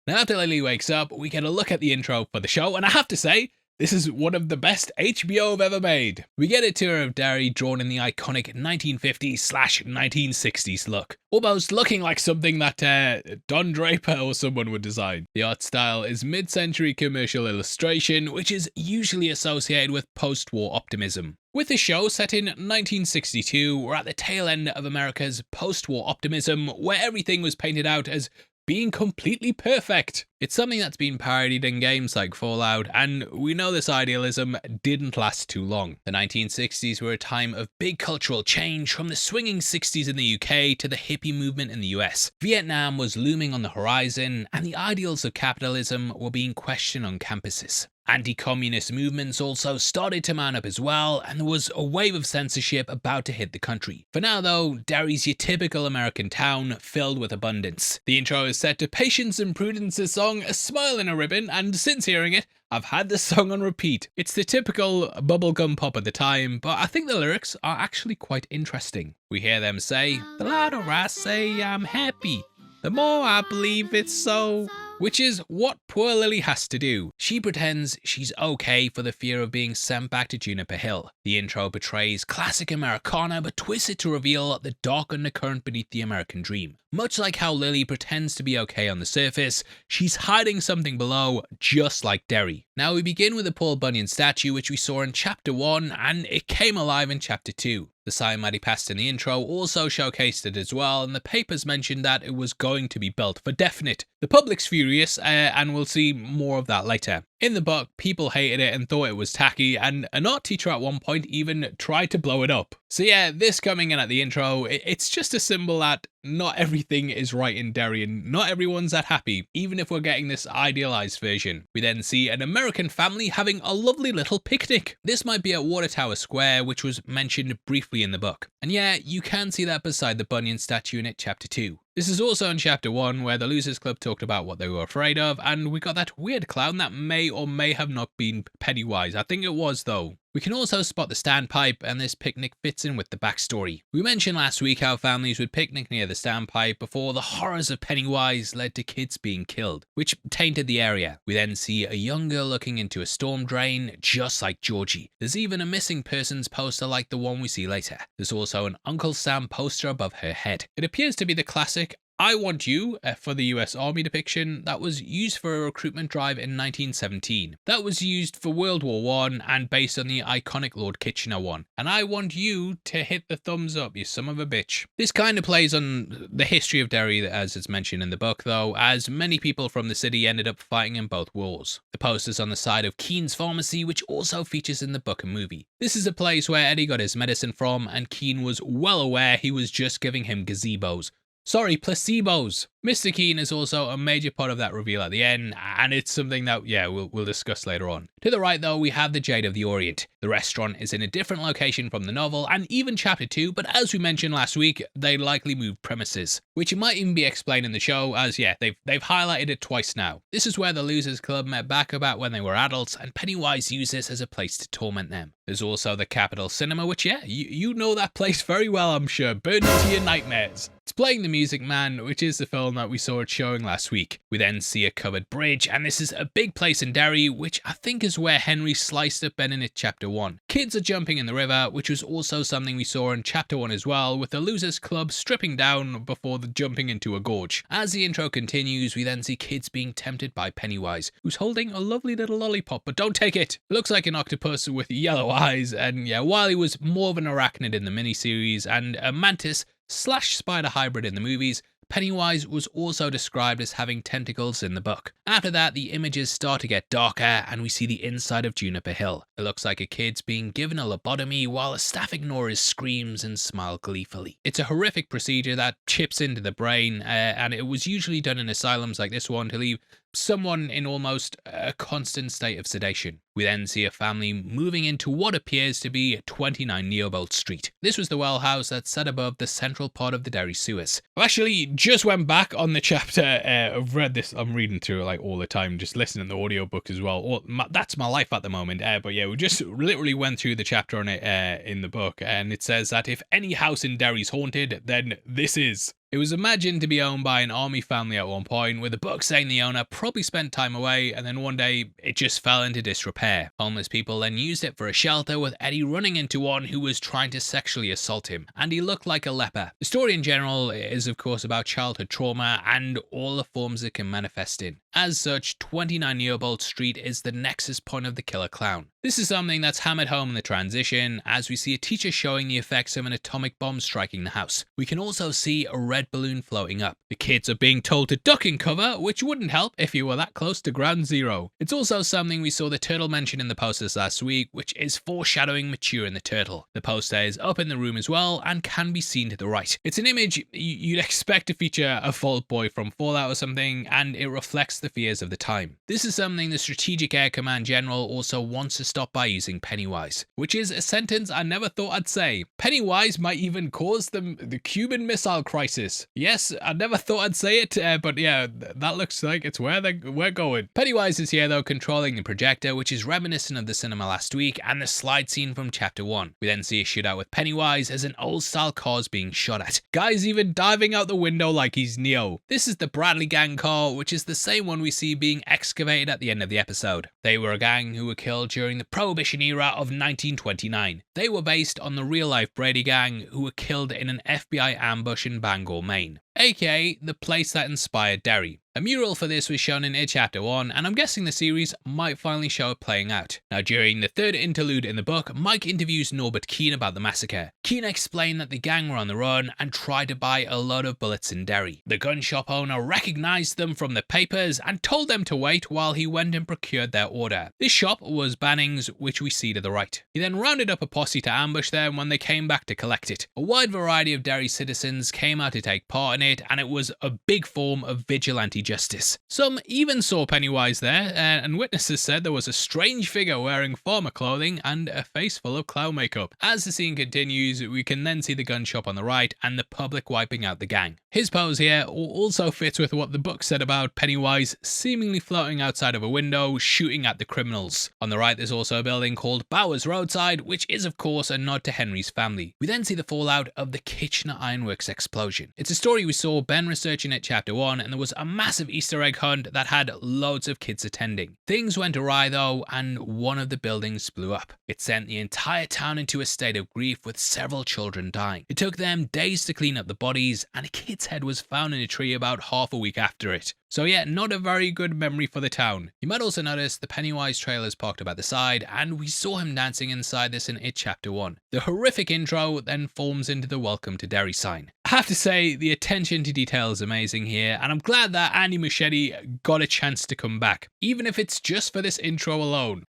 Now after Lilly wakes up, we get a look at the intro for the show, and I have to say, this is one of the best HBO have ever made. We get a tour of Derry drawn in the iconic 1950s/1960s look, almost looking like something that Don Draper or someone would design. The art style is mid-century commercial illustration, which is usually associated with post-war optimism. With the show set in 1962, we're at the tail end of America's post-war optimism, where everything was painted out as being completely perfect. It's something that's been parodied in games like Fallout, and we know this idealism didn't last too long. The 1960s were a time of big cultural change, from the swinging 60s in the UK to the hippie movement in the US. Vietnam was looming on the horizon, and the ideals of capitalism were being questioned on campuses. Anti-communist movements also started to mount up as well, and there was a wave of censorship about to hit the country. For now though, Derry's your typical American town, filled with abundance. The intro is set to Patience and Prudence's song A Smile in a Ribbon, and since hearing it, I've had the song on repeat. It's the typical bubblegum pop at the time, but I think the lyrics are actually quite interesting. We hear them say, "The louder I say I'm happy, the more I believe it's so." Which is what poor Lilly has to do. She pretends she's okay for the fear of being sent back to Juniper Hill. The intro portrays classic Americana, but twists it to reveal the dark undercurrent beneath the American dream. Much like how Lilly pretends to be okay on the surface, she's hiding something below, just like Derry. Now we begin with the Paul Bunyan statue, which we saw in Chapter 1, and it came alive in Chapter 2. The sign Maddie passed in the intro also showcased it as well, and the papers mentioned that it was going to be built for definite. The public's furious, and we'll see more of that later. In the book, people hated it and thought it was tacky, and an art teacher at one point even tried to blow it up. So yeah, this coming in at the intro, it's just a symbol that not everything is right in Derry and not everyone's that happy, even if we're getting this idealized version. We then see an American family having a lovely little picnic. This might be at Water Tower Square, which was mentioned briefly in the book. And yeah, you can see that beside the Bunyan statue in it, Chapter 2. This is also in Chapter 1, where the Losers Club talked about what they were afraid of, and we got that weird clown that may or may have not been Pennywise. I think it was though. We can also spot the standpipe, and this picnic fits in with the backstory. We mentioned last week how families would picnic near the standpipe before the horrors of Pennywise led to kids being killed, which tainted the area. We then see a young girl looking into a storm drain, just like Georgie. There's even a missing persons poster like the one we see later. There's also an Uncle Sam poster above her head. It appears to be the classic "I Want You" for the US Army depiction that was used for a recruitment drive in 1917. That was used for World War I and based on the iconic Lord Kitchener one. And I want you to hit the thumbs up, you son of a bitch. This kind of plays on the history of Derry as it's mentioned in the book though, as many people from the city ended up fighting in both wars. The poster's on the side of Keane's Pharmacy, which also features in the book and movie. This is a place where Eddie got his medicine from, and Keane was well aware he was just giving him gazebos. Sorry, placebos. Mr. Keane is also a major part of that reveal at the end, and it's something that, yeah, we'll discuss later on. To the right, though, we have the Jade of the Orient. The restaurant is in a different location from the novel, and even Chapter 2, but as we mentioned last week, they likely moved premises, which might even be explained in the show, as, yeah, they've highlighted it twice now. This is where the Losers Club met back about when they were adults, and Pennywise used this as a place to torment them. There's also the Capitol Cinema, which, yeah, you know that place very well, I'm sure. Burn into your nightmares. It's playing The Music Man, which is the film that we saw it showing last week. We then see a covered bridge, and this is a big place in Derry, which I think is where Henry sliced up Ben in it Chapter 1. Kids are jumping in the river, which was also something we saw in Chapter 1 as well, with the Losers Club stripping down before jumping into a gorge. As the intro continues, we then see kids being tempted by Pennywise, who's holding a lovely little lollipop, but don't take it! It looks like an octopus with yellow eyes, and yeah, while he was more of an arachnid in the miniseries and a mantis/spider hybrid in the movies, Pennywise was also described as having tentacles in the book. After that, the images start to get darker, and we see the inside of Juniper Hill. It looks like a kid's being given a lobotomy while a staff ignorers screams and smile gleefully. It's a horrific procedure that chips into the brain, and it was usually done in asylums like this one to leave someone in almost a constant state of sedation. We then see a family moving into what appears to be 29 Neobolt Street. This was the well house that's set above the central part of the Derry sewers. I actually just went back on the chapter. I've read this, I'm reading through it like all the time, just listening to the audiobook as well. That's my life at the moment. But yeah, we just literally went through the chapter on it in the book, and it says that if any house in Derry's haunted, then this is. It was imagined to be owned by an army family at one point, with the book saying the owner probably spent time away and then one day it just fell into disrepair. Homeless people then used it for a shelter, with Eddie running into one who was trying to sexually assault him, and he looked like a leper. The story in general is of course about childhood trauma and all the forms it can manifest in. As such, 29 Newbold Street is the nexus point of the killer clown. This is something that's hammered home in the transition, as we see a teacher showing the effects of an atomic bomb striking the house. We can also see a red balloon floating up. The kids are being told to duck in cover, which wouldn't help if you were that close to ground zero. It's also something we saw the turtle mention in the posters last week, which is foreshadowing maturing the turtle. The poster is up in the room as well and can be seen to the right. It's an image you'd expect to feature a Vault Boy from Fallout or something, and it reflects the fears of the time. This is something the Strategic Air Command General also wants to stop by using Pennywise, which is a sentence I never thought I'd say. Pennywise might even cause the Cuban Missile Crisis. Yes, I never thought I'd say it, but yeah, that looks like it's where we're going. Pennywise is here though, controlling the projector, which is reminiscent of the cinema last week and the slide scene from chapter 1. We then see a shootout with Pennywise as an old style car is being shot at. Guy's even diving out the window like he's Neo. This is the Bradley gang car, which is the same one we see being excavated at the end of the episode. They were a gang who were killed during the Prohibition era of 1929. They were based on the real life Brady gang, who were killed in an FBI ambush in Bangor, Maine, aka the place that inspired Derry. A mural for this was shown in It Chapter 1, and I'm guessing the series might finally show it playing out. Now, during the third interlude in the book, Mike interviews Norbert Keane about the massacre. Keane explained that the gang were on the run and tried to buy a load of bullets in Derry. The gun shop owner recognized them from the papers and told them to wait while he went and procured their order. This shop was Banning's, which we see to the right. He then rounded up a posse to ambush them when they came back to collect it. A wide variety of Derry citizens came out to take part in it, and it was a big form of vigilante justice. Some even saw Pennywise there, and witnesses said there was a strange figure wearing farmer clothing and a face full of clown makeup. As the scene continues, we can then see the gun shop on the right and the public wiping out the gang. His pose here also fits with what the book said about Pennywise seemingly floating outside of a window, shooting at the criminals. On the right, there's also a building called Bowers Roadside, which is of course a nod to Henry's family. We then see the fallout of the Kitchener Ironworks explosion. It's a story we saw Ben researching at Chapter 1, and there was a massive Easter egg hunt that had loads of kids attending. Things went awry though, and one of the buildings blew up. It sent the entire town into a state of grief, with several children dying. It took them days to clean up the bodies, and a kid's head was found in a tree about half a week after it. So yeah, not a very good memory for the town. You might also notice the Pennywise trailers parked up at the side, and we saw him dancing inside this in It Chapter 1. The horrific intro then forms into the Welcome to Derry sign. I have to say, the attention to detail is amazing here, and I'm glad that Andy Muschietti got a chance to come back, even if it's just for this intro alone.